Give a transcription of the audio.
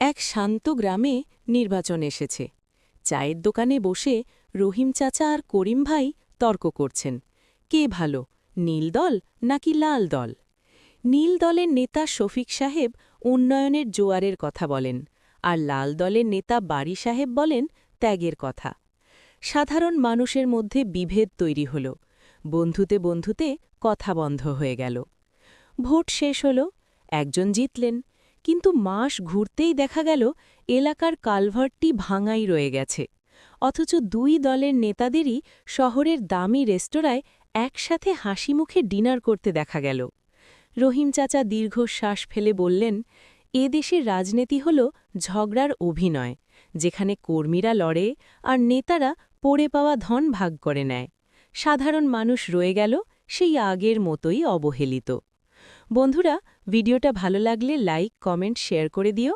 এক শান্ত গ্রামে নির্বাচন এসেছে। চায়ের দোকানে বসে রহিম চাচা আর করিম ভাই তর্ক করছেন, কে ভালো, নীল দল নাকি লাল দল। নীল দলের নেতা শফিক সাহেব উন্নয়নের জোয়ারের কথা বলেন, আর লাল দলের নেতা বাড়ি সাহেব বলেন ত্যাগের কথা। সাধারণ মানুষের মধ্যে বিভেদ তৈরি হল, বন্ধুতে বন্ধুতে কথা বন্ধ হয়ে গেল। ভোট শেষ হল, একজন জিতলেন, কিন্তু মাস ঘুরতেই দেখা গেল এলাকার কালভার্টটি ভাঙাই রয়ে গেছে। অথচ দুই দলের নেতাদেরই শহরের দামি রেস্তোরাঁয় একসাথে হাসিমুখে ডিনার করতে দেখা গেল। রহিম চাচা দীর্ঘশ্বাস ফেলে বললেন, এ দেশের রাজনীতি হল ঝগড়ার অভিনয়, যেখানে কর্মীরা লড়ে আর নেতারা পড়ে পাওয়া ধন ভাগ করে নেয়। সাধারণ মানুষ রয়ে গেল সেই আগের মতোই অবহেলিত। বন্ধুরা, ভিডিওটা ভালো লাগলে লাইক, কমেন্ট, শেয়ার করে দিও।